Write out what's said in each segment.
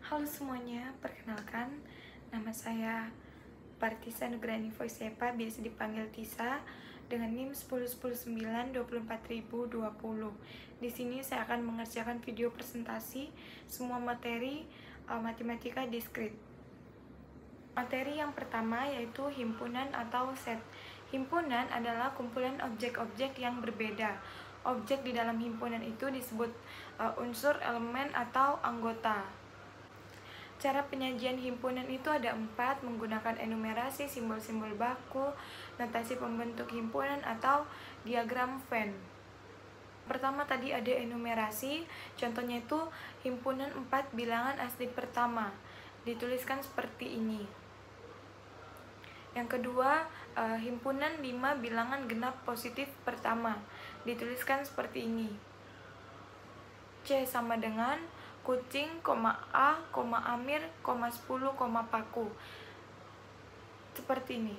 Halo semuanya, perkenalkan nama saya Partisa Nugrani Voicepa, biasa dipanggil Tisa, dengan NIM 101924020. Di sini saya akan mengerjakan video presentasi semua materi matematika diskrit. Materi yang pertama yaitu himpunan atau set. Himpunan adalah kumpulan objek-objek yang berbeda. Objek di dalam himpunan itu disebut unsur, elemen, atau anggota. Cara penyajian himpunan itu ada 4, menggunakan enumerasi, simbol-simbol baku, notasi pembentuk himpunan, atau diagram Venn. Pertama tadi ada enumerasi, contohnya itu himpunan 4 bilangan asli pertama, dituliskan seperti ini. Yang kedua, himpunan 5 bilangan genap positif pertama, dituliskan seperti ini. C sama dengan kucing, A, Amir, 10, paku. Seperti ini.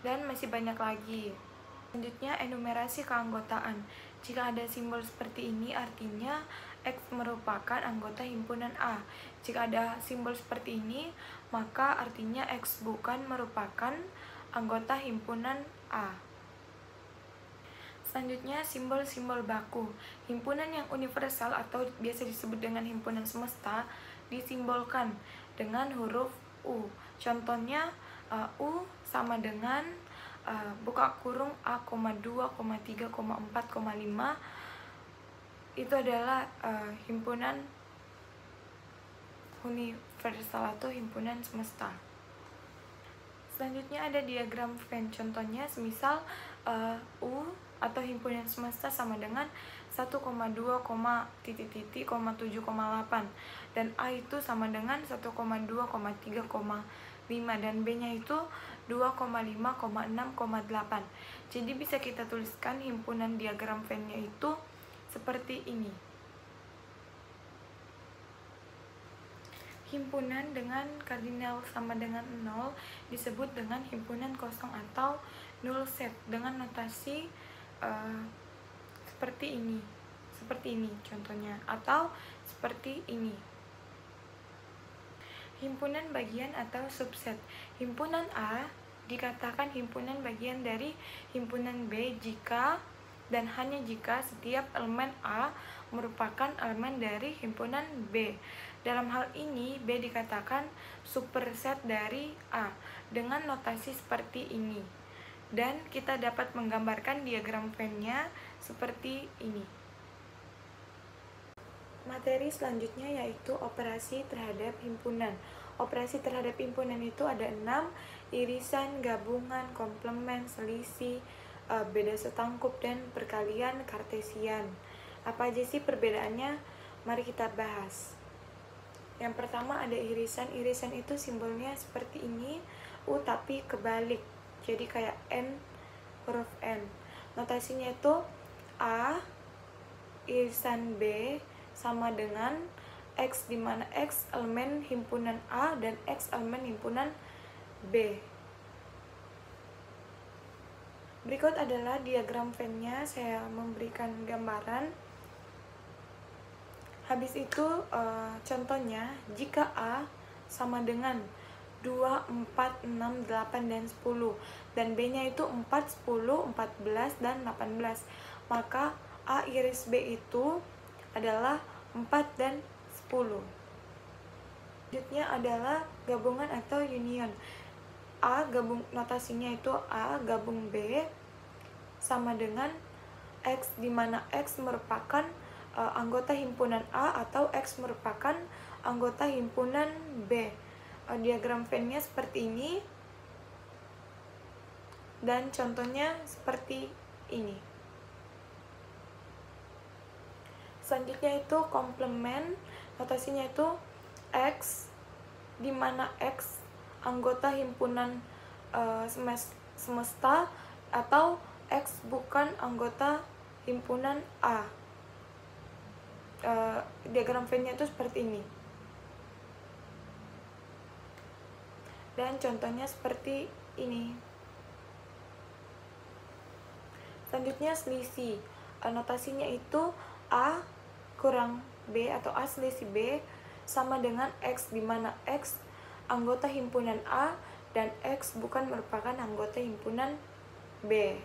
Dan masih banyak lagi. Selanjutnya, enumerasi keanggotaan. Jika ada simbol seperti ini, artinya X merupakan anggota himpunan A. Jika ada simbol seperti ini, maka artinya X bukan merupakan anggota himpunan A. Selanjutnya, simbol-simbol baku. Himpunan yang universal atau biasa disebut dengan himpunan semesta disimbolkan dengan huruf U. Contohnya, U sama dengan buka kurung A,2, 3, 4, 5. Itu adalah himpunan universal atau himpunan semesta. Selanjutnya ada diagram Venn. Contohnya semisal U atau himpunan semesta sama dengan 1,2, 7,8 dan A itu sama dengan 1,2, 3,5 dan B nya itu 2,5, 6,8. Jadi bisa kita tuliskan himpunan diagram Venn nya itu seperti ini. Himpunan dengan kardinal sama dengan 0 disebut dengan himpunan kosong atau null set dengan notasi seperti ini contohnya, atau seperti ini. Himpunan bagian atau subset. Himpunan A dikatakan himpunan bagian dari himpunan B jika dan hanya jika setiap elemen A merupakan elemen dari himpunan B. Dalam hal ini, B dikatakan superset dari A dengan notasi seperti ini. Dan kita dapat menggambarkan diagram Venn-nya seperti ini. Materi selanjutnya yaitu operasi terhadap himpunan. Operasi terhadap himpunan itu ada 6, irisan, gabungan, komplement, selisih, beda setangkup, dan perkalian kartesian. Apa aja sih perbedaannya? Mari kita bahas. Yang pertama ada irisan. Irisan itu simbolnya seperti ini, U tapi kebalik. Jadi kayak N, huruf N. Notasinya itu A irisan B sama dengan X, di mana X elemen himpunan A dan X elemen himpunan B. Berikut adalah diagram Venn-nya, saya memberikan gambaran. Habis itu contohnya, jika A sama dengan 2, 4, 6, 8, dan 10 dan B nya itu 4, 10, 14, dan 18, maka A iris B itu adalah 4 dan 10. Selanjutnya adalah gabungan atau union. A gabung, notasinya itu A gabung B sama dengan X, di mana X merupakan anggota himpunan A atau X merupakan anggota himpunan B. Diagram Venn-nya seperti ini dan contohnya seperti ini. Selanjutnya itu komplement. Notasinya itu X, di mana X anggota himpunan semesta atau X bukan anggota himpunan A. Diagram Venn-nya itu seperti ini. Dan contohnya seperti ini. Selanjutnya selisih. Notasinya itu A kurang B atau A selisih B sama dengan X, di mana X anggota himpunan A dan X bukan merupakan anggota himpunan B.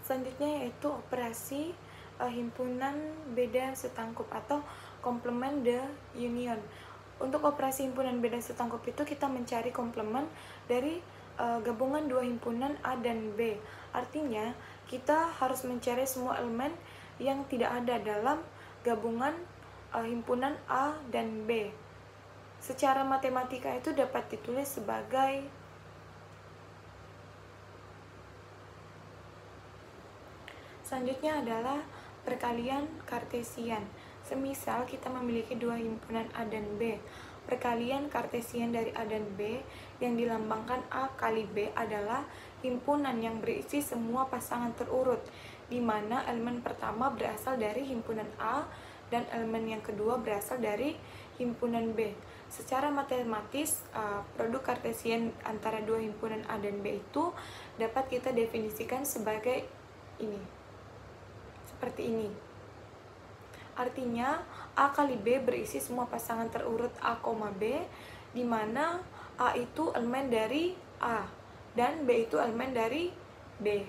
Selanjutnya yaitu operasi himpunan beda setangkup atau complement de union. Untuk operasi himpunan beda setangkup itu kita mencari komplement dari gabungan dua himpunan A dan B. Artinya kita harus mencari semua elemen yang tidak ada dalam gabungan himpunan A dan B. Secara matematika itu dapat ditulis sebagai selanjutnya adalah perkalian kartesian. Semisal kita memiliki dua himpunan A dan B, perkalian kartesian dari A dan B yang dilambangkan A kali B adalah himpunan yang berisi semua pasangan terurut, di mana elemen pertama berasal dari himpunan A dan elemen yang kedua berasal dari himpunan B. Secara matematis, produk kartesian antara dua himpunan A dan B itu dapat kita definisikan sebagai ini, seperti ini. Artinya A kali B berisi semua pasangan terurut A, B, di mana A itu elemen dari A dan B itu elemen dari B.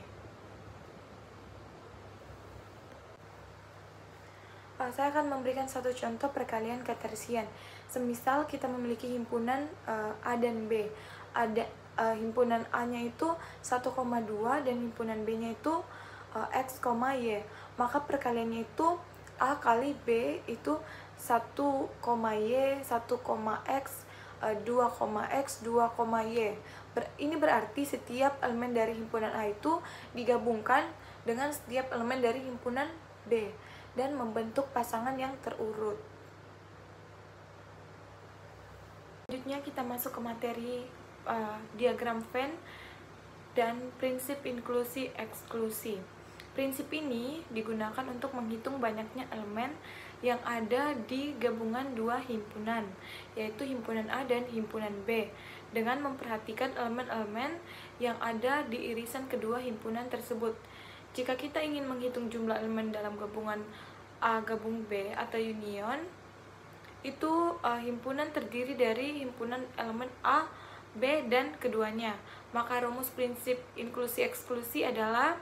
Saya akan memberikan satu contoh perkalian kartesian. Semisal kita memiliki himpunan A dan B. Ada himpunan A-nya itu 1,2 dan himpunan B-nya itu X, Y. Maka perkaliannya itu A kali B itu 1, Y, 1,X, 2,X, 2,Y. Ini berarti setiap elemen dari himpunan A itu digabungkan dengan setiap elemen dari himpunan B dan membentuk pasangan yang terurut. Selanjutnya kita masuk ke materi diagram Venn dan prinsip inklusi eksklusi. Prinsip ini digunakan untuk menghitung banyaknya elemen yang ada di gabungan dua himpunan, yaitu himpunan A dan himpunan B, dengan memperhatikan elemen-elemen yang ada di irisan kedua himpunan tersebut. Jika kita ingin menghitung jumlah elemen dalam gabungan A gabung B atau union, itu himpunan terdiri dari himpunan elemen A, B, dan keduanya. Maka rumus prinsip inklusi eksklusi adalah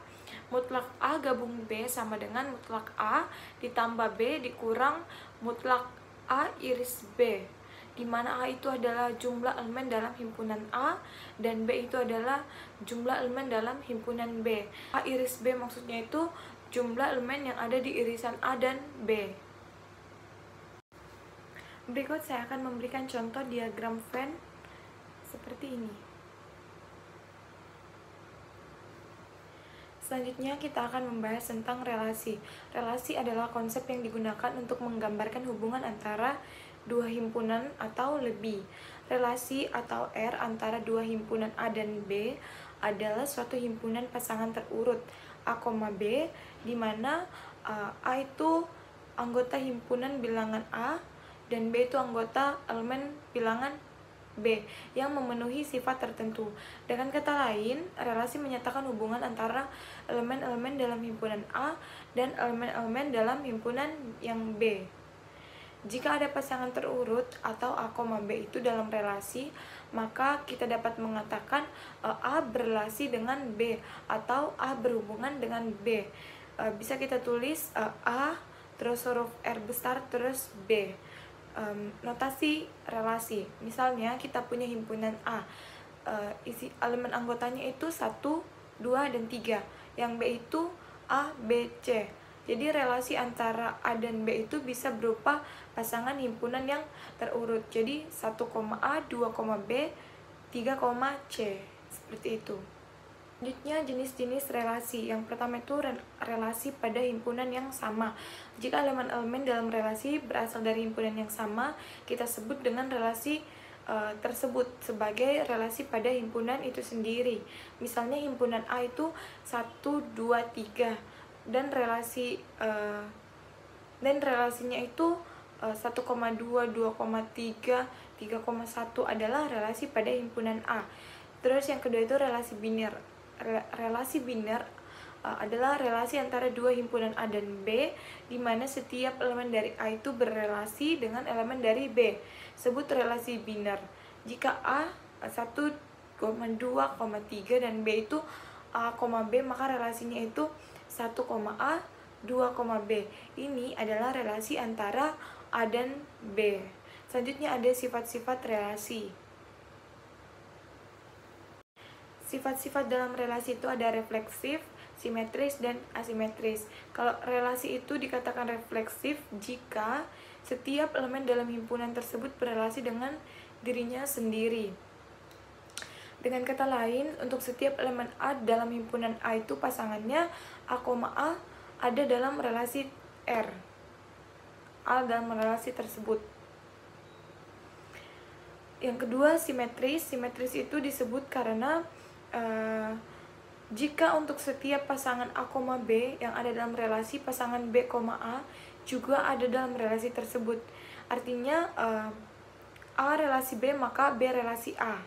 mutlak A gabung B sama dengan mutlak A ditambah B dikurang mutlak A iris B, di mana A itu adalah jumlah elemen dalam himpunan A dan B itu adalah jumlah elemen dalam himpunan B. A iris B maksudnya itu jumlah elemen yang ada di irisan A dan B. Berikut saya akan memberikan contoh diagram Venn seperti ini. Selanjutnya kita akan membahas tentang relasi. Relasi adalah konsep yang digunakan untuk menggambarkan hubungan antara dua himpunan atau lebih. Relasi atau R antara dua himpunan A dan B adalah suatu himpunan pasangan terurut A, B, di mana A itu anggota himpunan bilangan A dan B itu anggota elemen bilangan B yang memenuhi sifat tertentu. Dengan kata lain, relasi menyatakan hubungan antara elemen-elemen dalam himpunan A dan elemen-elemen dalam himpunan yang B. Jika ada pasangan terurut atau A, B itu dalam relasi, maka kita dapat mengatakan A berelasi dengan B atau A berhubungan dengan B. Bisa kita tulis A terus huruf R besar terus B. Notasi relasi, misalnya kita punya himpunan A, isi elemen anggotanya itu 1, 2, dan 3, yang B itu A, B, C. Jadi relasi antara A dan B itu bisa berupa pasangan himpunan yang terurut. Jadi 1, A, 2, B, 3, C, seperti itu. Selanjutnya jenis-jenis relasi. Yang pertama itu relasi pada himpunan yang sama. Jika elemen-elemen dalam relasi berasal dari himpunan yang sama, kita sebut dengan relasi tersebut sebagai relasi pada himpunan itu sendiri. Misalnya himpunan A itu 1, 2, 3 dan relasinya itu 1,2, 2,3, 3,1 adalah relasi pada himpunan A. Terus yang kedua itu relasi biner. Relasi biner adalah relasi antara dua himpunan A dan B, di mana setiap elemen dari A itu berrelasi dengan elemen dari B. Sebut relasi biner. Jika A 1,2,3 dan B itu A, B, maka relasinya itu 1,A 2,B. Ini adalah relasi antara A dan B. Selanjutnya ada sifat-sifat relasi. Sifat-sifat dalam relasi itu ada refleksif, simetris, dan asimetris. Kalau relasi itu dikatakan refleksif jika setiap elemen dalam himpunan tersebut berrelasi dengan dirinya sendiri. Dengan kata lain, untuk setiap elemen A dalam himpunan A itu pasangannya A, A ada dalam relasi R. A dalam relasi tersebut. Yang kedua, simetris. Simetris itu disebut karena jika untuk setiap pasangan A, B yang ada dalam relasi pasangan B, A juga ada dalam relasi tersebut. Artinya A relasi B maka B relasi A.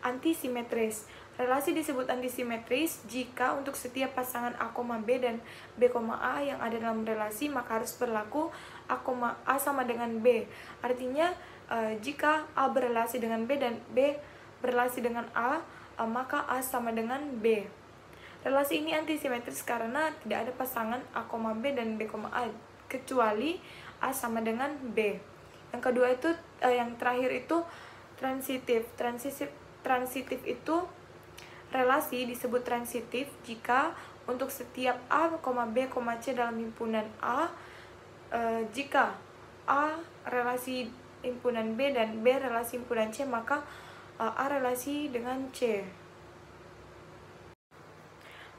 Antisimetris. Relasi disebut antisimetris jika untuk setiap pasangan A, B dan B, A yang ada dalam relasi maka harus berlaku A sama dengan B. Artinya jika A berrelasi dengan B dan B berrelasi dengan A, maka A sama dengan B. Relasi ini antisimetris karena tidak ada pasangan A, B dan B, A kecuali A sama dengan B. Yang kedua itu yang terakhir itu transitif. Transitif itu relasi disebut transitif jika untuk setiap A, B, C dalam himpunan A, jika A relasi himpunan B dan B relasi himpunan C, maka A relasi dengan C.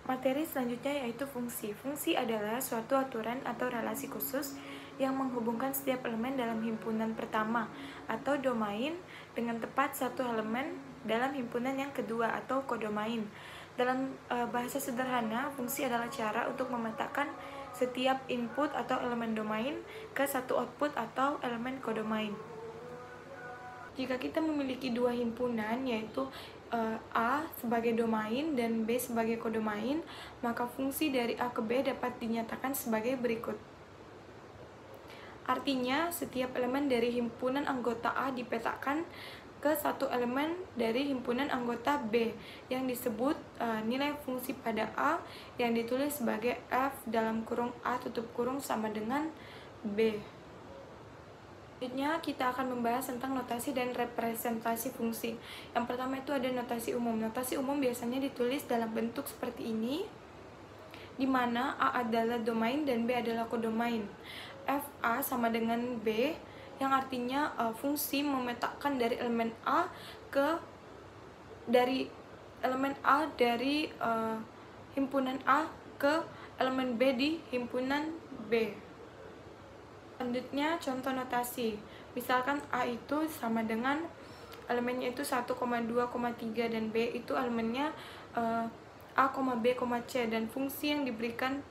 Materi selanjutnya yaitu fungsi. Fungsi adalah suatu aturan atau relasi khusus yang menghubungkan setiap elemen dalam himpunan pertama atau domain dengan tepat satu elemen dalam himpunan yang kedua atau kodomain. Dalam bahasa sederhana, fungsi adalah cara untuk memetakan setiap input atau elemen domain ke satu output atau elemen kodomain. Jika kita memiliki dua himpunan, yaitu A sebagai domain dan B sebagai kodomain, maka fungsi dari A ke B dapat dinyatakan sebagai berikut. Artinya, setiap elemen dari himpunan anggota A dipetakan ke satu elemen dari himpunan anggota B yang disebut nilai fungsi pada A yang ditulis sebagai F dalam kurung A tutup kurung sama dengan B. Selanjutnya kita akan membahas tentang notasi dan representasi fungsi. Yang pertama itu ada notasi umum. Notasi umum biasanya ditulis dalam bentuk seperti ini, di mana A adalah domain dan B adalah kodomain. FA sama dengan B, yang artinya fungsi memetakan dari elemen A dari himpunan A ke elemen B di himpunan B. Selanjutnya contoh notasi. Misalkan A itu sama dengan elemennya itu 1,2,3 dan B itu elemennya A, B, C, dan fungsi yang diberikan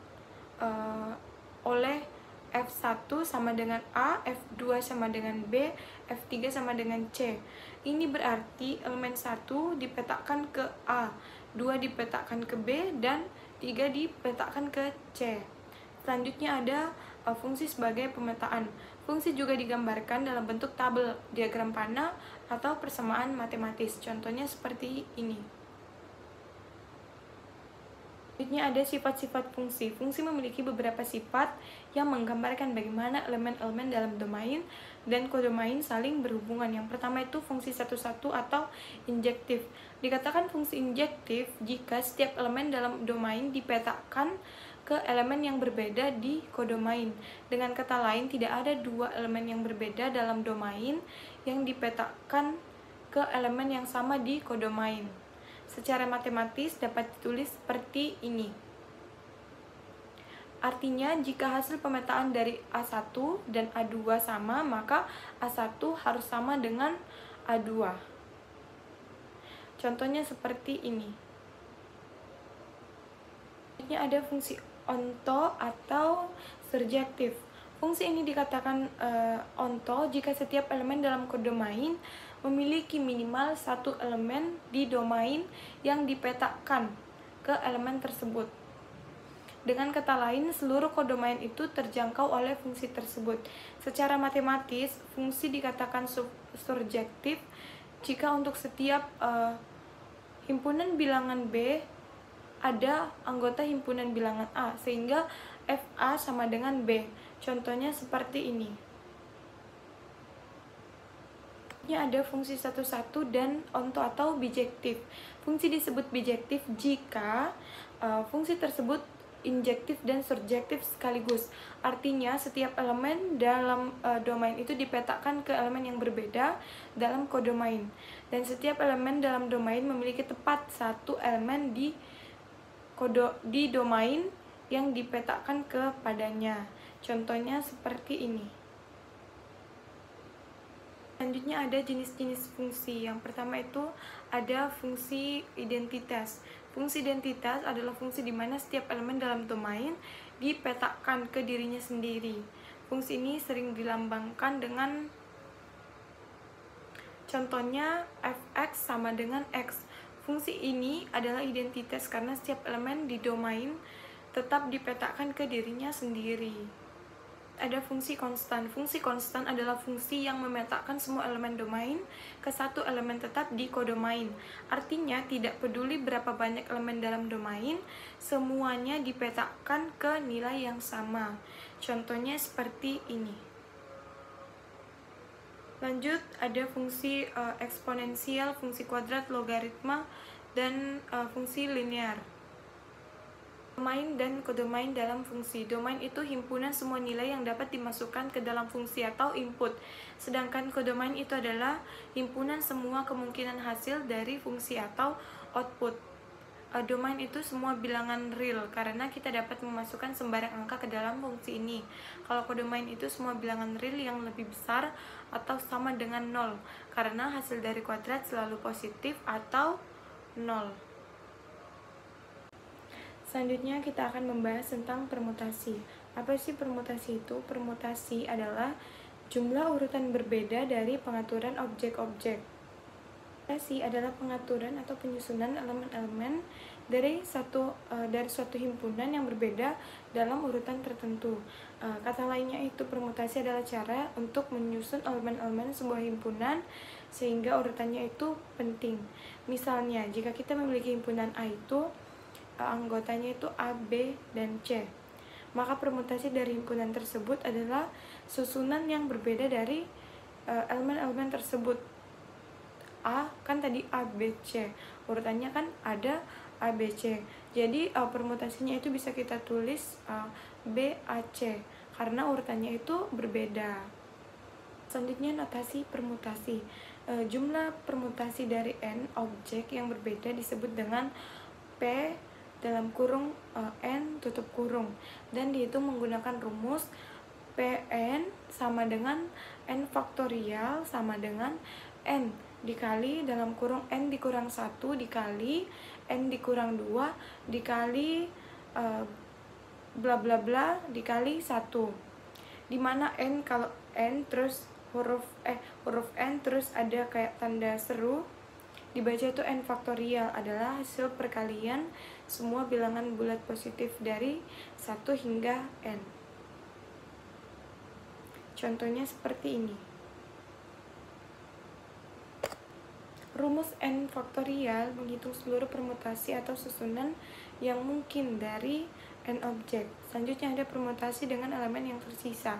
oleh F1 sama dengan A, F2 sama dengan B, F3 sama dengan C. Ini berarti elemen 1 dipetakan ke A, 2 dipetakan ke B, dan 3 dipetakan ke C. Selanjutnya ada fungsi sebagai pemetaan. Fungsi juga digambarkan dalam bentuk tabel, diagram panah, atau persamaan matematis. Contohnya seperti ini. Selanjutnya ada sifat-sifat fungsi. Fungsi memiliki beberapa sifat yang menggambarkan bagaimana elemen-elemen dalam domain dan kodomain saling berhubungan. Yang pertama itu fungsi satu-satu atau injektif. Dikatakan fungsi injektif jika setiap elemen dalam domain dipetakan ke elemen yang berbeda di kodomain. Dengan kata lain, tidak ada dua elemen yang berbeda dalam domain yang dipetakan ke elemen yang sama di kodomain. Secara matematis dapat ditulis seperti ini. Artinya, jika hasil pemetaan dari A1 dan A2 sama, maka A1 harus sama dengan A2. Contohnya seperti ini. Ini ada fungsi onto atau surjektif. Fungsi ini dikatakan onto jika setiap elemen dalam kodomain memiliki minimal satu elemen di domain yang dipetakan ke elemen tersebut. Dengan kata lain, seluruh kodomain itu terjangkau oleh fungsi tersebut. Secara matematis, fungsi dikatakan surjektif jika untuk setiap himpunan bilangan B ada anggota himpunan bilangan A, sehingga FA sama dengan B. Contohnya seperti ini. Ini ada fungsi 1,1 dan onto atau bijektif. Fungsi disebut bijektif jika fungsi tersebut injektif dan surjektif sekaligus. Artinya setiap elemen dalam domain itu dipetakan ke elemen yang berbeda dalam kodomain, dan setiap elemen dalam domain memiliki tepat satu elemen di domain yang dipetakan kepadanya. Contohnya seperti ini. Selanjutnya ada jenis-jenis fungsi. Yang pertama itu ada fungsi identitas. Fungsi identitas adalah fungsi di mana setiap elemen dalam domain dipetakan ke dirinya sendiri. Fungsi ini sering dilambangkan dengan contohnya fx sama dengan x. Fungsi ini adalah identitas karena setiap elemen di domain tetap dipetakan ke dirinya sendiri. Ada fungsi konstan. Fungsi konstan adalah fungsi yang memetakan semua elemen domain ke satu elemen tetap di kodomain. Artinya tidak peduli berapa banyak elemen dalam domain, semuanya dipetakan ke nilai yang sama. Contohnya seperti ini. Lanjut, ada fungsi eksponensial, fungsi kuadrat, logaritma, dan fungsi linear. Domain dan kodomain dalam fungsi. Domain itu himpunan semua nilai yang dapat dimasukkan ke dalam fungsi atau input. Sedangkan kodomain itu adalah himpunan semua kemungkinan hasil dari fungsi atau output. Domain itu semua bilangan real karena kita dapat memasukkan sembarang angka ke dalam fungsi ini. Kalau kodomain itu semua bilangan real yang lebih besar atau sama dengan 0 karena hasil dari kuadrat selalu positif atau 0. Selanjutnya kita akan membahas tentang permutasi. Apa sih permutasi itu? Permutasi adalah jumlah urutan berbeda dari pengaturan objek-objek. Permutasi adalah pengaturan atau penyusunan elemen-elemen dari suatu himpunan yang berbeda dalam urutan tertentu. Kata lainnya itu permutasi adalah cara untuk menyusun elemen-elemen sebuah himpunan sehingga urutannya itu penting. Misalnya, jika kita memiliki himpunan A itu anggotanya itu A, B, dan C. Maka permutasi dari himpunan tersebut adalah susunan yang berbeda dari elemen-elemen tersebut. A kan tadi A, B, C. Urutannya kan ada A, B, C. Jadi permutasinya itu bisa kita tulis B, A, C karena urutannya itu berbeda. Selanjutnya notasi permutasi. Jumlah permutasi dari n objek yang berbeda disebut dengan P dalam kurung n tutup kurung dan dihitung menggunakan rumus Pn sama dengan n faktorial sama dengan n dikali dalam kurung n dikurang 1 dikali n dikurang 2 dikali bla bla bla dikali 1, dimana n kalau n terus huruf n terus ada kayak tanda seru dibaca itu n faktorial adalah hasil perkalian semua bilangan bulat positif dari 1 hingga n. Contohnya seperti ini. Rumus n faktorial menghitung seluruh permutasi atau susunan yang mungkin dari n objek. Selanjutnya ada permutasi dengan elemen yang tersisa.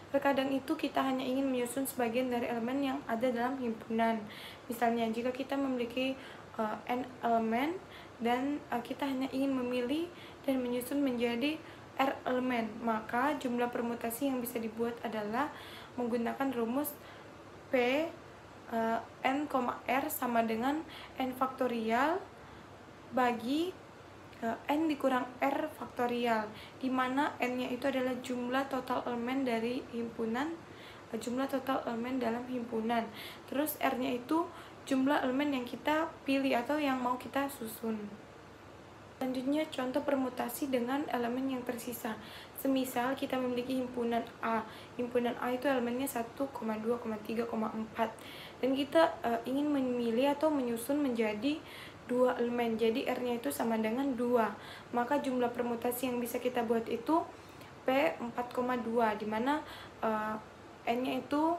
Terkadang itu kita hanya ingin menyusun sebagian dari elemen yang ada dalam himpunan. Misalnya, jika kita memiliki n elemen dan kita hanya ingin memilih dan menyusun menjadi r elemen, maka jumlah permutasi yang bisa dibuat adalah menggunakan rumus P n, r sama dengan n faktorial bagi n dikurang r faktorial, di mana n-nya itu adalah jumlah total elemen dari himpunan, jumlah total elemen dalam himpunan. Terus r-nya itu jumlah elemen yang kita pilih atau yang mau kita susun. Selanjutnya contoh permutasi dengan elemen yang tersisa. Semisal kita memiliki himpunan A. Himpunan A itu elemennya 1, 2, 3, 4 dan kita ingin memilih atau menyusun menjadi 2 elemen, jadi R-nya itu sama dengan 2. Maka jumlah permutasi yang bisa kita buat itu P4,2, dimana N-nya itu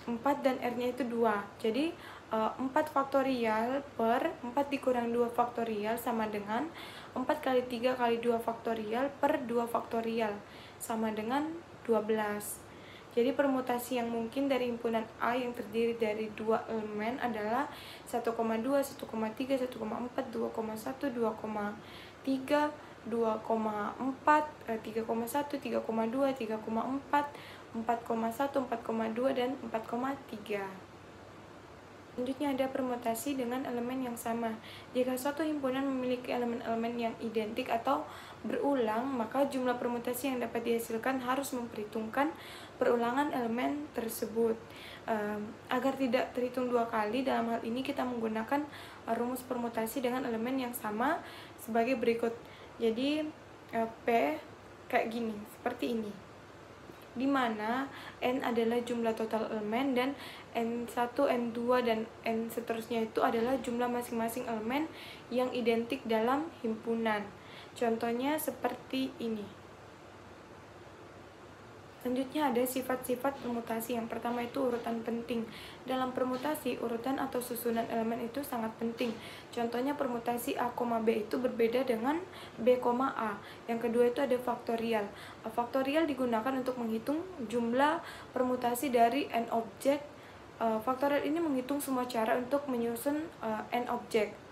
4 dan R-nya itu 2. Jadi 4 faktorial per 4 dikurang 2 faktorial sama dengan 4 kali 3 kali 2 faktorial per 2 faktorial sama dengan 12. Jadi permutasi yang mungkin dari himpunan A yang terdiri dari 2 elemen adalah 1,2, 1,3, 1,4, 2,1, 2,3, 2,4, 3,1, 3,2, 3,4, 4,1, 4,2, dan 4,3. Selanjutnya ada permutasi dengan elemen yang sama. Jika suatu himpunan memiliki elemen-elemen yang identik atau berulang, maka jumlah permutasi yang dapat dihasilkan harus memperhitungkan perulangan elemen tersebut. Agar tidak terhitung 2 kali, dalam hal ini kita menggunakan rumus permutasi dengan elemen yang sama sebagai berikut. Jadi P kayak gini, seperti ini, di mana N adalah jumlah total elemen dan N1, N2, dan N seterusnya itu adalah jumlah masing-masing elemen yang identik dalam himpunan. Contohnya seperti ini. Selanjutnya ada sifat-sifat permutasi. Yang pertama itu urutan penting. Dalam permutasi, urutan atau susunan elemen itu sangat penting. Contohnya permutasi A, B itu berbeda dengan B, A. Yang kedua itu ada faktorial. Faktorial digunakan untuk menghitung jumlah permutasi dari n objek. Faktorial ini menghitung semua cara untuk menyusun n objek.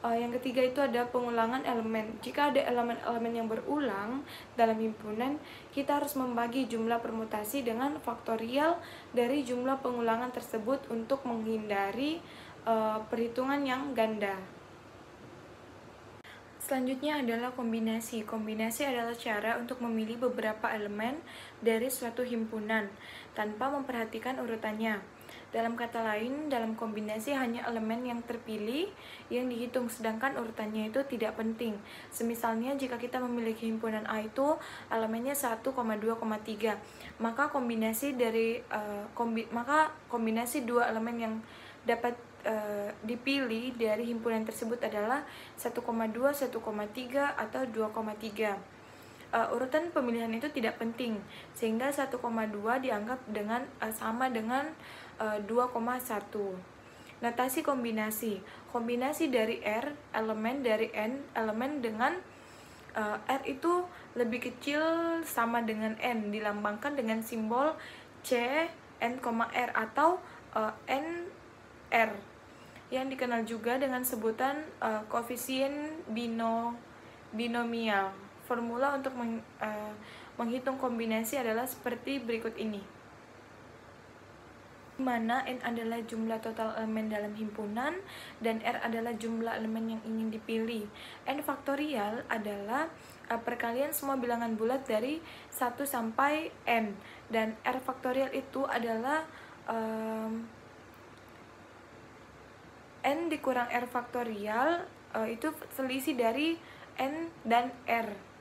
Yang ketiga itu ada pengulangan elemen. Jika ada elemen-elemen yang berulang dalam himpunan, kita harus membagi jumlah permutasi dengan faktorial dari jumlah pengulangan tersebut untuk menghindari perhitungan yang ganda. Selanjutnya adalah kombinasi. Kombinasi adalah cara untuk memilih beberapa elemen dari suatu himpunan tanpa memperhatikan urutannya. Dalam kata lain, dalam kombinasi hanya elemen yang terpilih yang dihitung, sedangkan urutannya itu tidak penting. Semisalnya jika kita memiliki himpunan A itu elemennya 1, 2, 3, maka kombinasi dua elemen yang dapat dipilih dari himpunan tersebut adalah 1,2, 1,3, atau 2,3. Urutan pemilihan itu tidak penting, sehingga 1,2 dianggap sama dengan 2,1. Notasi kombinasi. Kombinasi dari R, elemen dari N, elemen dengan R itu lebih kecil sama dengan N, dilambangkan dengan simbol C, N, R atau NR, yang dikenal juga dengan sebutan koefisien binomial. Formula untuk menghitung kombinasi adalah seperti berikut ini, di mana N adalah jumlah total elemen dalam himpunan dan R adalah jumlah elemen yang ingin dipilih. N faktorial adalah perkalian semua bilangan bulat dari 1 sampai N, dan R faktorial itu adalah N dikurang R faktorial, itu selisih dari N dan R.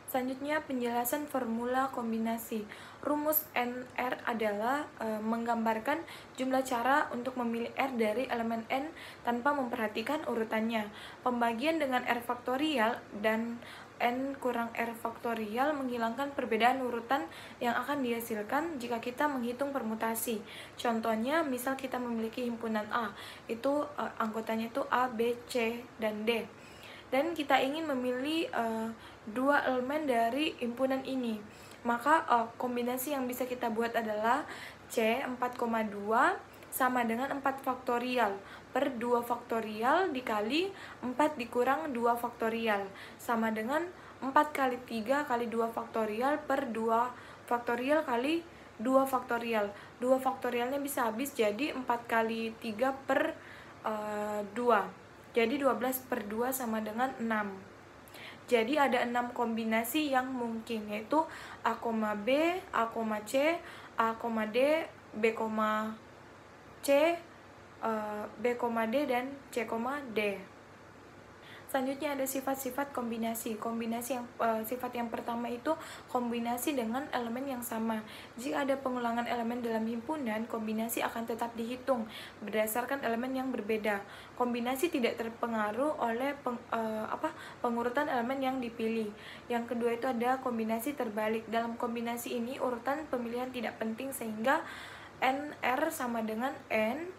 Selanjutnya penjelasan formula kombinasi. Rumus NR adalah menggambarkan jumlah cara untuk memilih R dari elemen N tanpa memperhatikan urutannya. Pembagian dengan R faktorial dan N kurang R faktorial menghilangkan perbedaan urutan yang akan dihasilkan jika kita menghitung permutasi. Contohnya, misal kita memiliki himpunan A, itu anggotanya itu A, B, C, dan D. Dan kita ingin memilih 2 elemen dari himpunan ini, maka kombinasi yang bisa kita buat adalah C 4,2 sama dengan 4 faktorial per 2 faktorial dikali 4 dikurang 2 faktorial sama dengan 4 kali 3 kali 2 faktorial per 2 faktorial kali 2 faktorial. 2 faktorialnya bisa habis, jadi 4 kali 3 per 2. Jadi 12 per 2 sama dengan 6. Jadi ada 6 kombinasi yang mungkin, yaitu A, B, A, C, A, D, B, C, B, D, dan C, D. Selanjutnya ada sifat-sifat kombinasi. Sifat yang pertama itu kombinasi dengan elemen yang sama. Jika ada pengulangan elemen dalam himpunan, kombinasi akan tetap dihitung berdasarkan elemen yang berbeda. Kombinasi tidak terpengaruh oleh pengurutan elemen yang dipilih. Yang kedua itu ada kombinasi terbalik. Dalam kombinasi ini urutan pemilihan tidak penting sehingga NR sama dengan N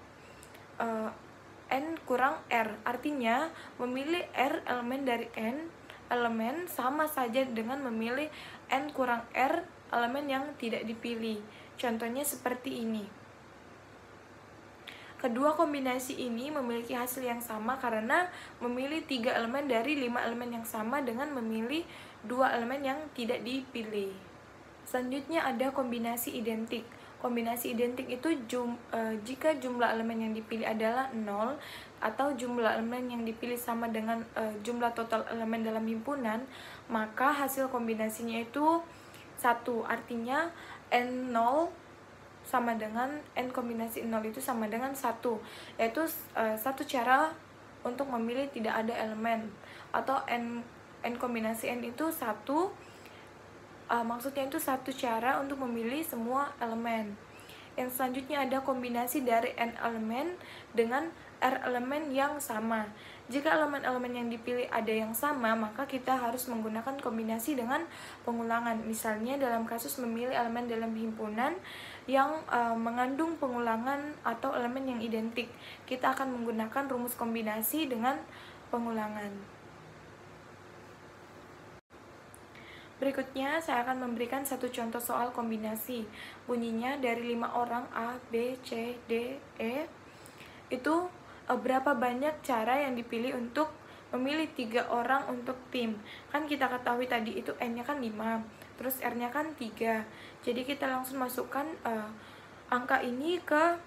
kurang R. Artinya, memilih R elemen dari N elemen sama saja dengan memilih N kurang R elemen yang tidak dipilih. Contohnya seperti ini. Kedua kombinasi ini memiliki hasil yang sama karena memilih 3 elemen dari 5 elemen yang sama dengan memilih 2 elemen yang tidak dipilih. Selanjutnya ada kombinasi identik. Kombinasi identik itu jika jumlah elemen yang dipilih adalah 0 atau jumlah elemen yang dipilih sama dengan jumlah total elemen dalam himpunan, maka hasil kombinasinya itu 1. Artinya N0 sama dengan N kombinasi 0 itu sama dengan 1, yaitu satu cara untuk memilih tidak ada elemen, atau N kombinasi N itu 1. Maksudnya itu satu cara untuk memilih semua elemen. Yang selanjutnya ada kombinasi dari N elemen dengan R elemen yang sama. Jika elemen-elemen yang dipilih ada yang sama, maka kita harus menggunakan kombinasi dengan pengulangan. Misalnya dalam kasus memilih elemen dalam himpunan yang mengandung pengulangan atau elemen yang identik, kita akan menggunakan rumus kombinasi dengan pengulangan. Berikutnya, saya akan memberikan satu contoh soal kombinasi. Bunyinya dari 5 orang A, B, C, D, E. Itu berapa banyak cara yang dipilih untuk memilih 3 orang untuk tim. Kan kita ketahui tadi itu N-nya kan 5, terus R-nya kan 3. Jadi kita langsung masukkan angka ini ke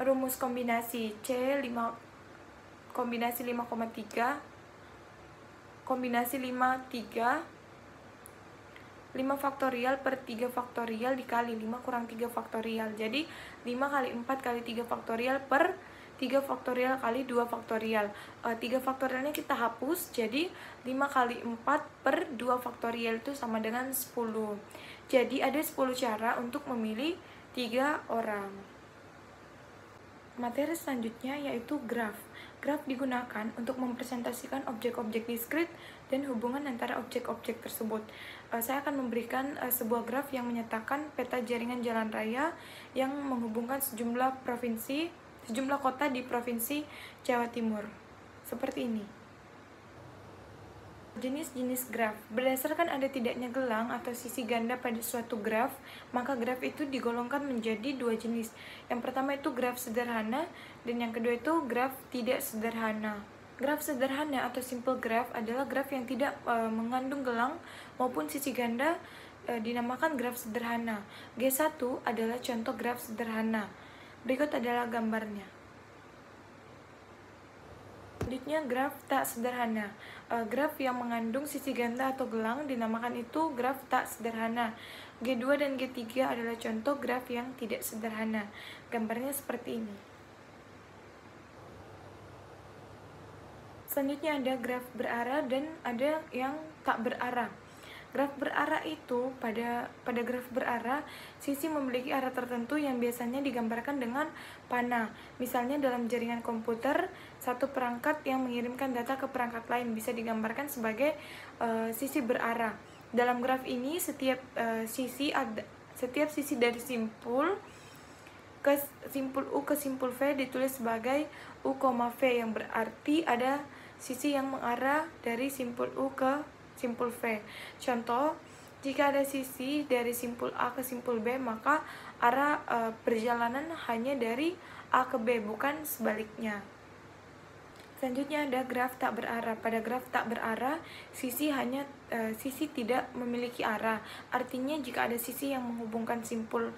rumus kombinasi. Kombinasi 5,3, kombinasi 5 faktorial per 3 faktorial dikali 5 kurang 3 faktorial. Jadi 5 kali 4 kali 3 faktorial per 3 faktorial kali 2 faktorial. 3 faktorialnya kita hapus, jadi 5 kali 4 per 2 faktorial itu sama dengan 10. Jadi ada 10 cara untuk memilih 3 orang. Materi selanjutnya yaitu graf. Graf digunakan untuk mempresentasikan objek-objek diskrit dan hubungan antara objek-objek tersebut. Saya akan memberikan sebuah graf yang menyatakan peta jaringan jalan raya yang menghubungkan sejumlah kota di Provinsi Jawa Timur. Seperti ini. Jenis-jenis graf. Berdasarkan ada tidaknya gelang atau sisi ganda pada suatu graf, maka graf itu digolongkan menjadi 2 jenis. Yang pertama itu graf sederhana, dan yang kedua itu graf tidak sederhana. Graf sederhana atau simple graph adalah graf yang tidak mengandung gelang maupun sisi ganda, dinamakan graf sederhana. G1 adalah contoh graf sederhana. Berikut adalah gambarnya. Selanjutnya graf tak sederhana. Graf yang mengandung sisi ganda atau gelang dinamakan itu graf tak sederhana. G2 dan G3 adalah contoh graf yang tidak sederhana. Gambarnya seperti ini. Selanjutnya ada graf berarah dan ada yang tak berarah. Graf berarah itu pada graf berarah, sisi memiliki arah tertentu yang biasanya digambarkan dengan panah. Misalnya dalam jaringan komputer, satu perangkat yang mengirimkan data ke perangkat lain bisa digambarkan sebagai sisi berarah. Dalam graf ini setiap sisi dari simpul U ke simpul V ditulis sebagai U, V, yang berarti ada sisi yang mengarah dari simpul U ke simpul V. Contoh, jika ada sisi dari simpul A ke simpul B, maka arah perjalanan hanya dari A ke B, bukan sebaliknya. Selanjutnya ada graf tak berarah. Pada graf tak berarah, sisi tidak memiliki arah. Artinya jika ada sisi yang menghubungkan simpul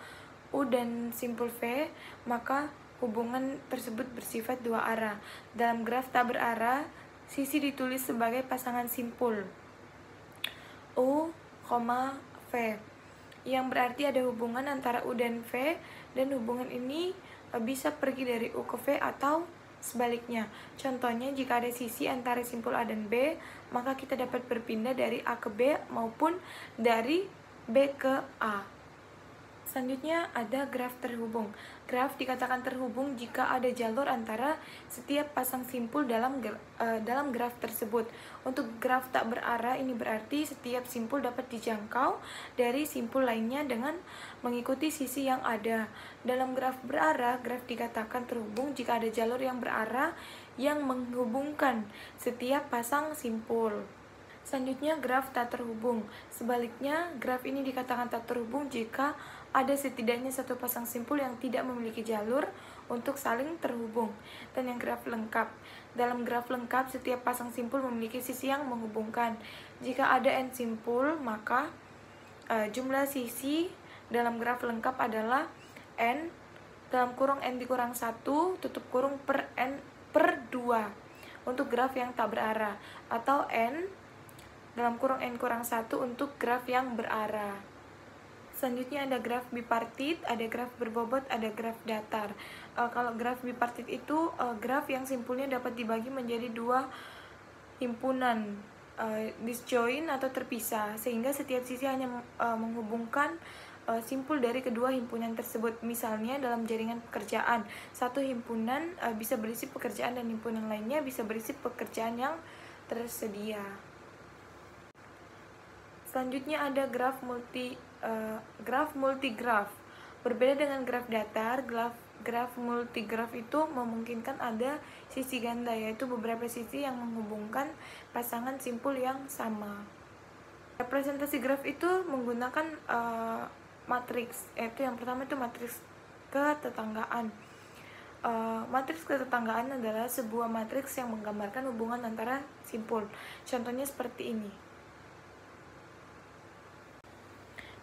U dan simpul V, maka hubungan tersebut bersifat dua arah. Dalam graf tak berarah, sisi ditulis sebagai pasangan simpul U, V, yang berarti ada hubungan antara U dan V, dan hubungan ini bisa pergi dari U ke V atau sebaliknya. Contohnya, jika ada sisi antara simpul A dan B, maka kita dapat berpindah dari A ke B maupun dari B ke A. Selanjutnya ada graf terhubung. Graf dikatakan terhubung jika ada jalur antara setiap pasang simpul dalam graf tersebut. Untuk graf tak berarah, ini berarti setiap simpul dapat dijangkau dari simpul lainnya dengan mengikuti sisi yang ada. Dalam graf berarah, graf dikatakan terhubung jika ada jalur yang berarah yang menghubungkan setiap pasang simpul. Selanjutnya, graf tak terhubung. Sebaliknya, graf ini dikatakan tak terhubung jika ada setidaknya satu pasang simpul yang tidak memiliki jalur untuk saling terhubung. Dan yang graf lengkap. Dalam graf lengkap, setiap pasang simpul memiliki sisi yang menghubungkan. Jika ada n simpul, maka jumlah sisi dalam graf lengkap adalah n dalam kurung n dikurang 1 tutup kurung per n per 2 untuk graf yang tak berarah, atau n dalam kurung n kurang 1 untuk graf yang berarah. Selanjutnya ada graf bipartit, ada graf berbobot, ada graf datar. Kalau graf bipartit itu graf yang simpulnya dapat dibagi menjadi dua himpunan, disjoin atau terpisah, sehingga setiap sisi hanya menghubungkan simpul dari kedua himpunan tersebut. Misalnya dalam jaringan pekerjaan, satu himpunan bisa berisi pekerjaan dan himpunan lainnya bisa berisi pekerjaan yang tersedia. Selanjutnya ada graf multigraf. Berbeda dengan graf datar, graf multigraf itu memungkinkan ada sisi ganda, yaitu beberapa sisi yang menghubungkan pasangan simpul yang sama. Representasi graf itu menggunakan matriks, yaitu yang pertama itu matriks ketetanggaan. Matriks ketetanggaan adalah sebuah matriks yang menggambarkan hubungan antara simpul. Contohnya seperti ini.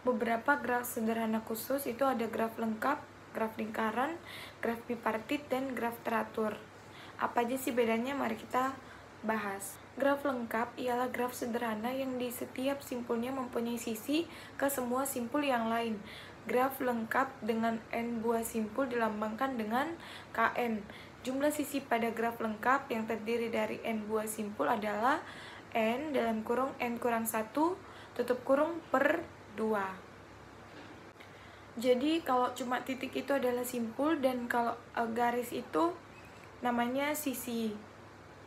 Beberapa graf sederhana khusus itu ada graf lengkap, graf lingkaran, graf bipartit, dan graf teratur. Apa aja sih bedanya? Mari kita bahas. Graf lengkap ialah graf sederhana yang di setiap simpulnya mempunyai sisi ke semua simpul yang lain. Graf lengkap dengan n buah simpul dilambangkan dengan Kn. Jumlah sisi pada graf lengkap yang terdiri dari n buah simpul adalah n dalam kurung n kurang 1 tutup kurung per 2. Jadi kalau cuma titik itu adalah simpul, dan kalau garis itu namanya sisi.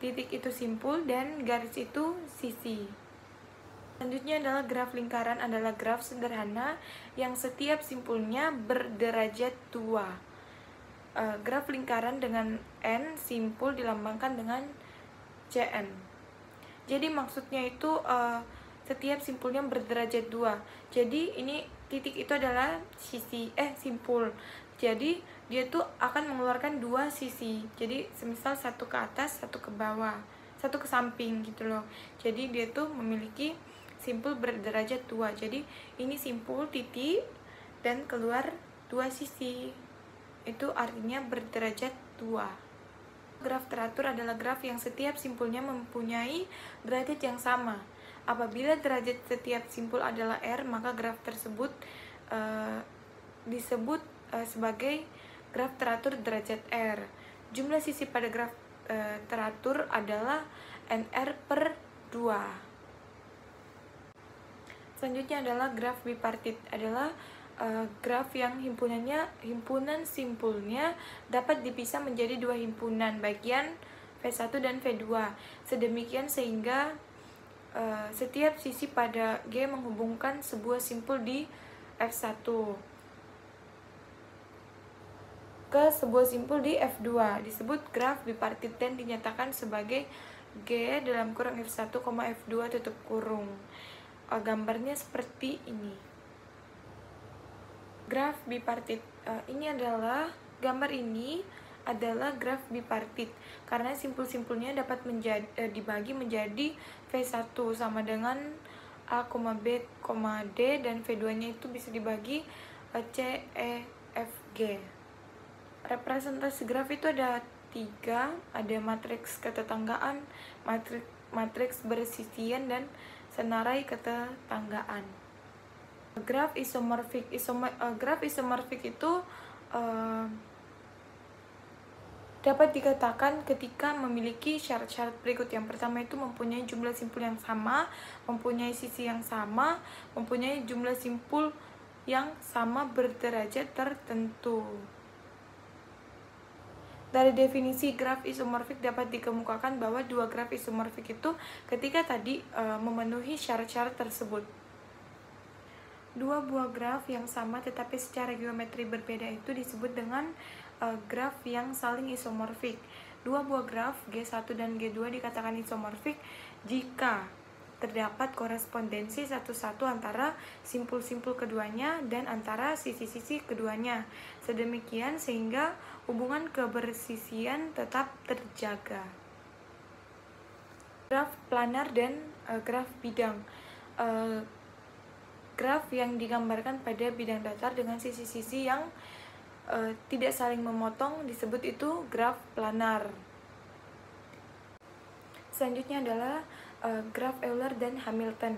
Titik itu simpul dan garis itu sisi. Selanjutnya adalah graf lingkaran, adalah graf sederhana yang setiap simpulnya berderajat 2. Graf lingkaran dengan n simpul dilambangkan dengan Cn. Jadi maksudnya itu setiap simpulnya berderajat 2. Jadi ini titik itu adalah simpul. Jadi dia tuh akan mengeluarkan dua sisi. Jadi semisal satu ke atas, satu ke bawah, satu ke samping gitu loh. Jadi dia tuh memiliki simpul berderajat 2. Jadi ini simpul titik dan keluar dua sisi. Itu artinya berderajat 2. Graf teratur adalah graf yang setiap simpulnya mempunyai derajat yang sama. Apabila derajat setiap simpul adalah R, maka graf tersebut disebut sebagai graf teratur derajat R. Jumlah sisi pada graf teratur adalah NR per 2. Selanjutnya adalah graf bipartit, adalah graf yang himpunan simpulnya dapat dipisah menjadi dua himpunan bagian V1 dan V2. Sedemikian sehingga setiap sisi pada G menghubungkan sebuah simpul di F1 ke sebuah simpul di F2, disebut graf bipartit dan dinyatakan sebagai G dalam kurung F1, F2 tutup kurung. Gambarnya seperti ini. Graf bipartit, gambar ini adalah graf bipartit karena simpul-simpulnya dapat dibagi menjadi V1 sama dengan A, B, D, dan V2-nya itu bisa dibagi C, E, F, G. Representasi graf itu ada 3, ada matriks ketetanggaan, matriks bersisian, dan senarai ketetanggaan. Graf isomorfik, graf isomorfik itu dapat dikatakan ketika memiliki syarat-syarat berikut. Yang pertama itu mempunyai jumlah simpul yang sama, mempunyai sisi yang sama, mempunyai jumlah simpul yang sama berderajat tertentu. Dari definisi graf isomorfik dapat dikemukakan bahwa dua graf isomorfik itu ketika tadi memenuhi syarat-syarat tersebut. Dua buah graf yang sama tetapi secara geometri berbeda itu disebut dengan graf yang saling isomorfik. Dua buah graf G1 dan G2 dikatakan isomorfik jika terdapat korespondensi satu-satu antara simpul-simpul keduanya dan antara sisi-sisi keduanya. Sedemikian sehingga hubungan kebersisian tetap terjaga. Graf planar dan graf bidang. Graf yang digambarkan pada bidang datar dengan sisi-sisi yang tidak saling memotong disebut itu graf planar. Selanjutnya adalah graf Euler dan Hamilton.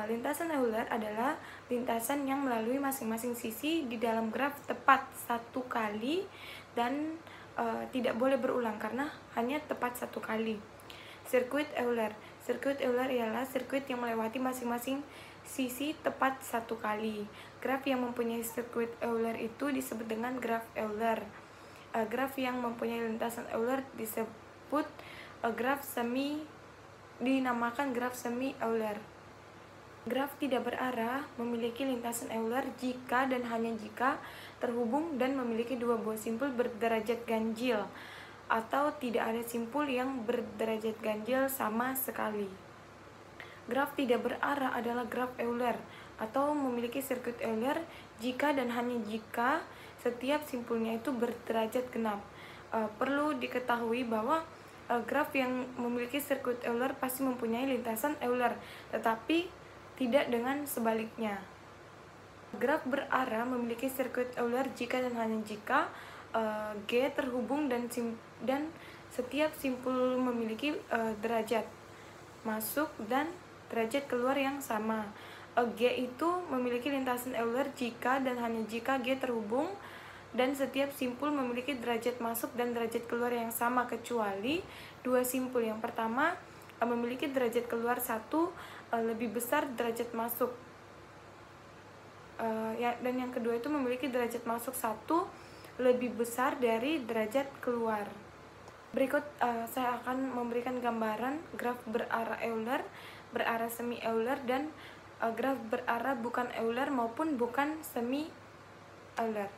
Lintasan Euler adalah lintasan yang melalui masing-masing sisi di dalam graf tepat satu kali dan tidak boleh berulang karena hanya tepat satu kali. Sirkuit Euler. Sirkuit Euler ialah sirkuit yang melewati masing-masing sisi tepat satu kali. Graf yang mempunyai sirkuit Euler itu disebut dengan graf Euler. Graf yang mempunyai lintasan Euler disebut dinamakan graf semi Euler. Graf tidak berarah memiliki lintasan Euler jika dan hanya jika terhubung dan memiliki dua buah simpul berderajat ganjil atau tidak ada simpul yang berderajat ganjil sama sekali. Graf tidak berarah adalah graf Euler atau memiliki sirkuit Euler jika dan hanya jika setiap simpulnya itu berderajat genap. Perlu diketahui bahwa graf yang memiliki sirkuit Euler pasti mempunyai lintasan Euler, tetapi tidak dengan sebaliknya. Graf berarah memiliki sirkuit Euler jika dan hanya jika G terhubung dan setiap simpul memiliki derajat masuk dan derajat keluar yang sama. G itu memiliki lintasan Euler jika dan hanya jika G terhubung dan setiap simpul memiliki derajat masuk dan derajat keluar yang sama kecuali dua simpul. Yang pertama memiliki derajat keluar 1 lebih besar derajat masuk, dan yang kedua itu memiliki derajat masuk 1 lebih besar dari derajat keluar. Berikut saya akan memberikan gambaran graf berarah Euler, berarah semi Euler, dan graf berarah bukan Euler maupun bukan semi Euler.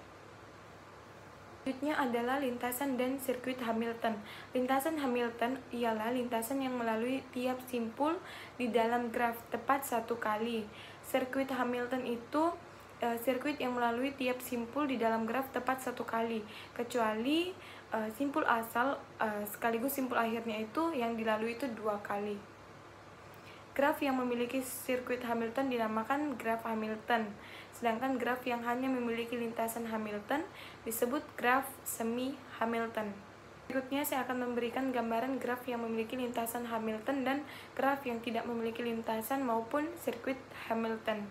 Selanjutnya adalah lintasan dan sirkuit Hamilton. Lintasan Hamilton ialah lintasan yang melalui tiap simpul di dalam graf tepat satu kali. Sirkuit Hamilton itu sirkuit yang melalui tiap simpul di dalam graf tepat satu kali, kecuali simpul asal sekaligus simpul akhirnya itu yang dilalui itu dua kali. Graf yang memiliki sirkuit Hamilton dinamakan graf Hamilton, sedangkan graf yang hanya memiliki lintasan Hamilton disebut graf semi Hamilton. Berikutnya saya akan memberikan gambaran graf yang memiliki lintasan Hamilton dan graf yang tidak memiliki lintasan maupun sirkuit Hamilton.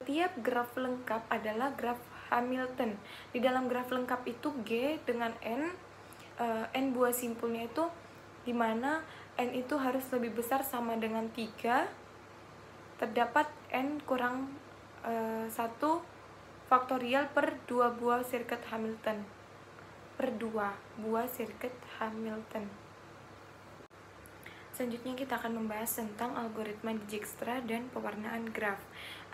Setiap graf lengkap adalah graf Hamilton. Di dalam graf lengkap itu G dengan N buah simpulnya itu dimana N itu harus lebih besar sama dengan 3, terdapat N kurang 1 faktorial per 2 buah sirkuit Hamilton. Selanjutnya kita akan membahas tentang algoritma Dijkstra dan pewarnaan graf.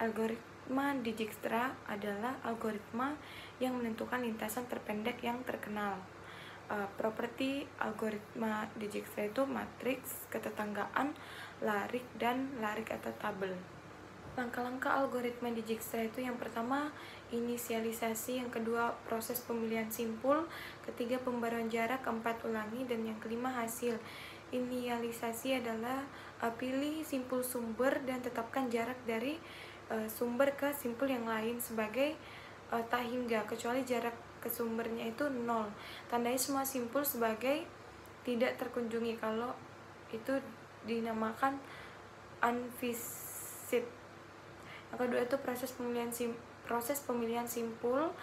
Algoritma Dijkstra adalah algoritma yang menentukan lintasan terpendek yang terkenal. Properti algoritma Dijkstra itu matriks, ketetanggaan, larik, dan larik atau tabel. Langkah-langkah algoritma Dijkstra itu yang pertama inisialisasi, yang kedua proses pemilihan simpul, ketiga pembaruan jarak, keempat ulangi, dan yang kelima hasil. Inisialisasi adalah pilih simpul sumber dan tetapkan jarak dari sumber ke simpul yang lain sebagai tak hingga, kecuali jarak ke sumbernya itu 0. Tandai semua simpul sebagai tidak terkunjungi, kalau itu dinamakan unvisit. Yang kedua itu proses pemilihan simpul.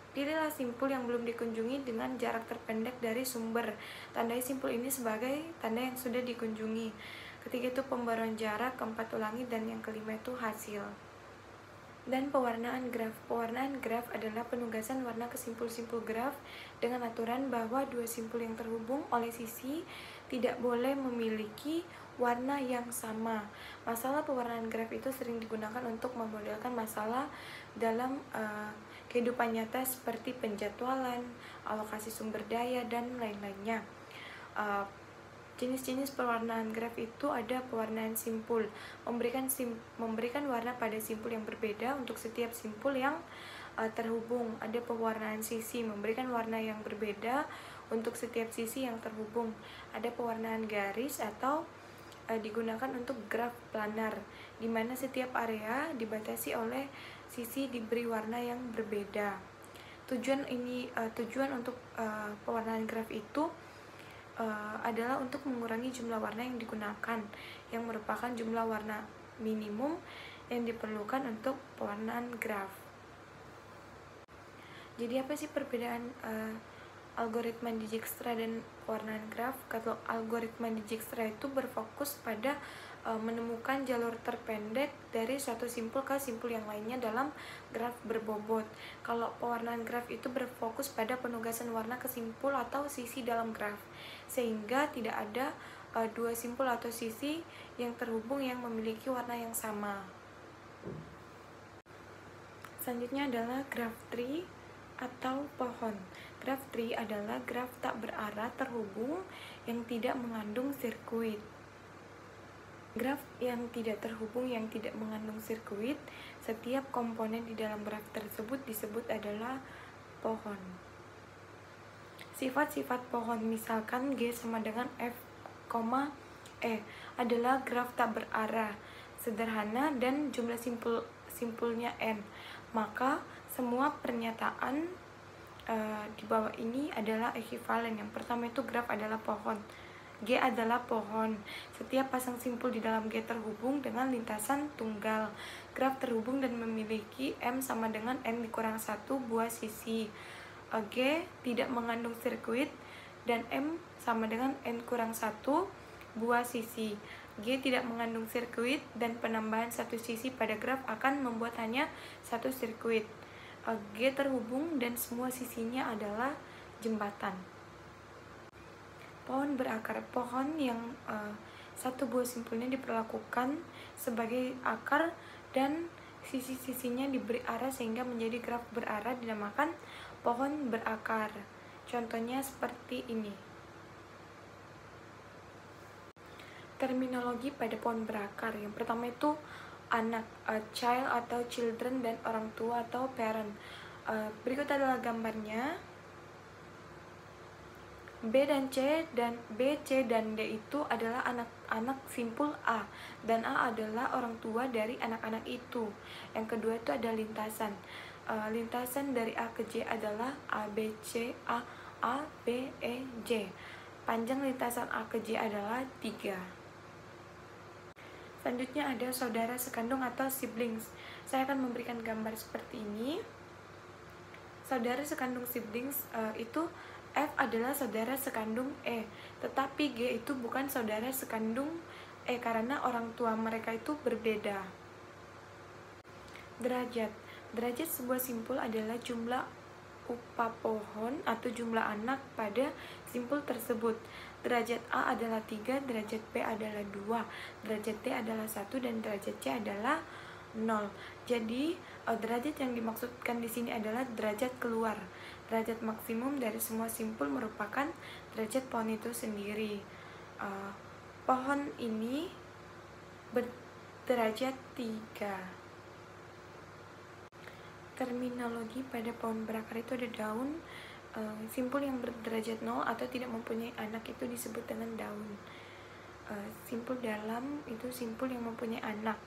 Pilihlah simpul yang belum dikunjungi dengan jarak terpendek dari sumber. Tandai simpul ini sebagai tanda yang sudah dikunjungi. Ketiga itu pembaruan jarak, keempat ulangi, dan yang kelima itu hasil. Dan pewarnaan graf. Pewarnaan graf adalah penugasan warna ke simpul-simpul graf dengan aturan bahwa dua simpul yang terhubung oleh sisi tidak boleh memiliki warna yang sama. Masalah pewarnaan graf itu sering digunakan untuk memodelkan masalah dalam kehidupan nyata seperti penjadwalan, alokasi sumber daya, dan lain-lainnya. Jenis-jenis pewarnaan graf itu ada pewarnaan simpul, memberikan warna pada simpul yang berbeda untuk setiap simpul yang terhubung. Ada pewarnaan sisi, memberikan warna yang berbeda untuk setiap sisi yang terhubung. Ada pewarnaan garis atau digunakan untuk graf planar, di mana setiap area dibatasi oleh sisi diberi warna yang berbeda. Tujuan untuk pewarnaan graf itu adalah untuk mengurangi jumlah warna yang digunakan, yang merupakan jumlah warna minimum yang diperlukan untuk pewarnaan graf. Jadi apa sih perbedaan algoritma Dijkstra dan pewarnaan graf? Kalau algoritma Dijkstra itu berfokus pada menemukan jalur terpendek dari suatu simpul ke simpul yang lainnya dalam graf berbobot. Kalau pewarnaan graf itu berfokus pada penugasan warna ke simpul atau sisi dalam graf, sehingga tidak ada dua simpul atau sisi yang terhubung yang memiliki warna yang sama. Selanjutnya adalah graf tree atau pohon. Graf tree adalah graf tak berarah terhubung yang tidak mengandung sirkuit. Graf yang tidak terhubung yang tidak mengandung sirkuit, setiap komponen di dalam graf tersebut disebut adalah pohon. Sifat-sifat pohon, misalkan G sama dengan F, E adalah graf tak berarah, sederhana, dan jumlah simpulnya N. Maka semua pernyataan di bawah ini adalah ekivalen. Yang pertama itu graf adalah pohon. G adalah pohon. Setiap pasang simpul di dalam G terhubung dengan lintasan tunggal. Graf terhubung dan memiliki M sama dengan N dikurang 1 buah sisi. G tidak mengandung sirkuit dan M sama dengan N kurang 1 buah sisi. G tidak mengandung sirkuit dan penambahan satu sisi pada graf akan membuat hanya satu sirkuit. G terhubung dan semua sisinya adalah jembatan. Pohon berakar, pohon yang satu buah simpulnya diperlakukan sebagai akar dan sisi-sisinya diberi arah sehingga menjadi graf berarah, dinamakan pohon berakar. Contohnya seperti ini. Terminologi pada pohon berakar. Yang pertama itu anak, child atau children, dan orang tua atau parent. Berikut adalah gambarnya. B, C, dan D itu adalah anak-anak simpul A, dan A adalah orang tua dari anak-anak itu. Yang kedua itu ada lintasan. Lintasan dari A ke J adalah A, B, C, A, B, E, J. Panjang lintasan A ke J adalah 3. Selanjutnya ada saudara sekandung atau siblings. Saya akan memberikan gambar seperti ini. Saudara sekandung siblings itu F adalah saudara sekandung E, tetapi G itu bukan saudara sekandung E karena orang tua mereka itu berbeda. Derajat. Derajat sebuah simpul adalah jumlah upah pohon atau jumlah anak pada simpul tersebut. Derajat A adalah 3, derajat B adalah 2, derajat D adalah 1, dan derajat C adalah 0. Jadi derajat yang dimaksudkan di sini adalah derajat keluar. Derajat maksimum dari semua simpul merupakan derajat pohon itu sendiri. Pohon ini berderajat 3. Terminologi pada pohon berakar itu ada daun. Simpul yang berderajat 0 atau tidak mempunyai anak itu disebut dengan daun. Simpul dalam itu simpul yang mempunyai anak.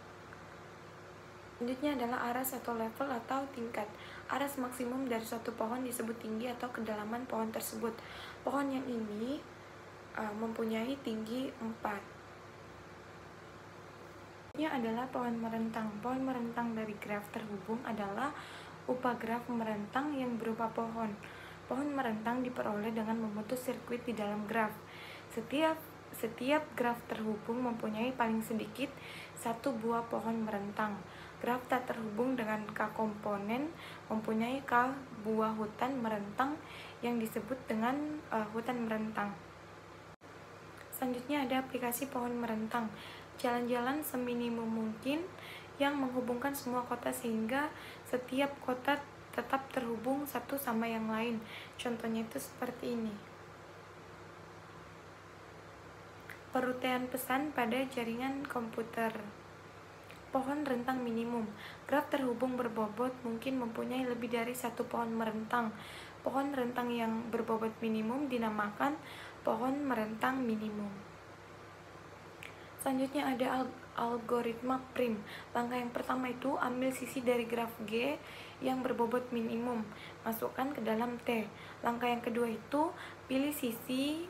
Selanjutnya adalah aras atau level atau tingkat. Aras maksimum dari suatu pohon disebut tinggi atau kedalaman pohon tersebut. Pohon yang ini mempunyai tinggi 4. Ini adalah pohon merentang. Pohon merentang dari graf terhubung adalah upah graf merentang yang berupa pohon. Pohon merentang diperoleh dengan memutus sirkuit di dalam graf. Setiap graf terhubung mempunyai paling sedikit satu buah pohon merentang. Graf tak terhubung dengan K komponen mempunyai K buah hutan merentang yang disebut dengan hutan merentang. Selanjutnya ada aplikasi pohon merentang. Jalan-jalan seminimum mungkin yang menghubungkan semua kota sehingga setiap kota tetap terhubung satu sama yang lain. Contohnya itu seperti ini. Perutaian pesan pada jaringan komputer. Pohon rentang minimum. Graf terhubung berbobot mungkin mempunyai lebih dari satu pohon merentang. Pohon rentang yang berbobot minimum dinamakan pohon merentang minimum. Selanjutnya ada algoritma prim. Langkah yang pertama itu ambil sisi dari graf G yang berbobot minimum, masukkan ke dalam T. Langkah yang kedua itu pilih sisi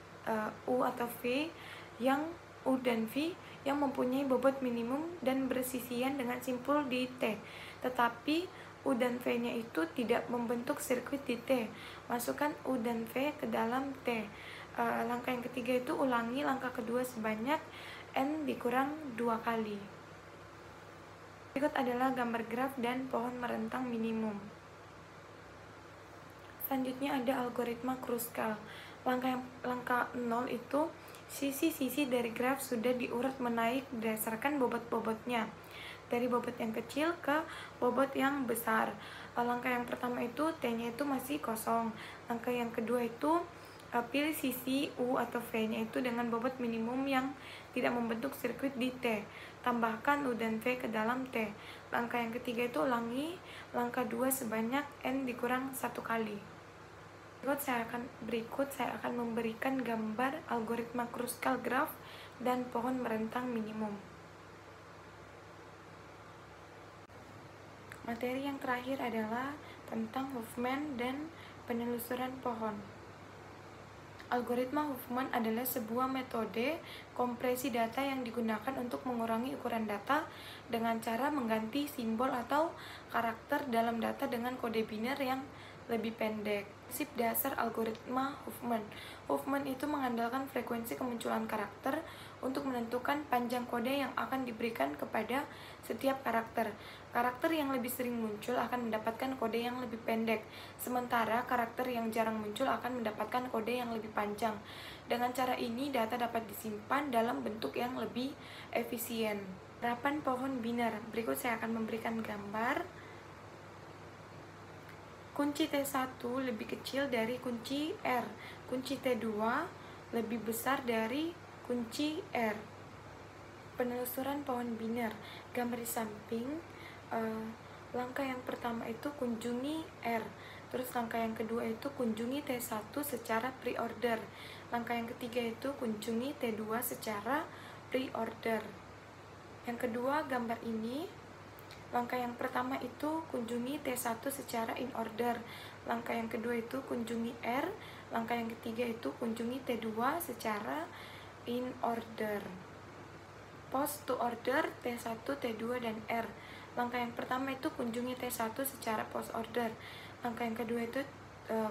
U atau V yang U dan V yang mempunyai bobot minimum dan bersisian dengan simpul di T. Tetapi U dan V-nya itu tidak membentuk sirkuit di T. Masukkan U dan V ke dalam T. Langkah yang ketiga itu ulangi langkah kedua sebanyak N dikurang 2 kali. Berikut adalah gambar graf dan pohon merentang minimum. Selanjutnya ada algoritma Kruskal. Langkah 0 itu sisi-sisi dari graf sudah diurut menaik berdasarkan bobot-bobotnya, dari bobot yang kecil ke bobot yang besar. Langkah yang pertama itu T-nya itu masih kosong. Langkah yang kedua itu pilih sisi U atau V-nya itu dengan bobot minimum yang tidak membentuk sirkuit di T. Tambahkan U dan V ke dalam T. Langkah yang ketiga itu ulangi langkah 2 sebanyak N dikurang 1 kali. Berikut saya akan memberikan gambar algoritma Kruskal graf dan pohon merentang minimum. Materi yang terakhir adalah tentang Huffman dan penelusuran pohon. Algoritma Huffman adalah sebuah metode kompresi data yang digunakan untuk mengurangi ukuran data dengan cara mengganti simbol atau karakter dalam data dengan kode biner yang lebih pendek. Prinsip dasar algoritma Huffman. Huffman itu mengandalkan frekuensi kemunculan karakter untuk menentukan panjang kode yang akan diberikan kepada setiap karakter. Karakter yang lebih sering muncul akan mendapatkan kode yang lebih pendek, sementara karakter yang jarang muncul akan mendapatkan kode yang lebih panjang. Dengan cara ini, data dapat disimpan dalam bentuk yang lebih efisien. Penerapan pohon biner. Berikut saya akan memberikan gambar. Kunci T1 lebih kecil dari kunci R. Kunci T2 lebih besar dari kunci R. Penelusuran pohon biner. Gambar di samping, langkah yang pertama itu kunjungi R. Terus langkah yang kedua itu kunjungi T1 secara pre-order. Langkah yang ketiga itu kunjungi T2 secara pre-order. Yang kedua gambar ini. Langkah yang pertama itu kunjungi T1 secara in order. Langkah yang kedua itu kunjungi R. Langkah yang ketiga itu kunjungi T2 secara in order. Post to order T1, T2, dan R. Langkah yang pertama itu kunjungi T1 secara post order. Langkah yang kedua itu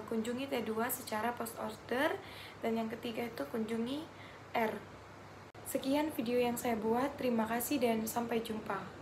kunjungi T2 secara post order. Dan yang ketiga itu kunjungi R. Sekian video yang saya buat. Terima kasih dan sampai jumpa.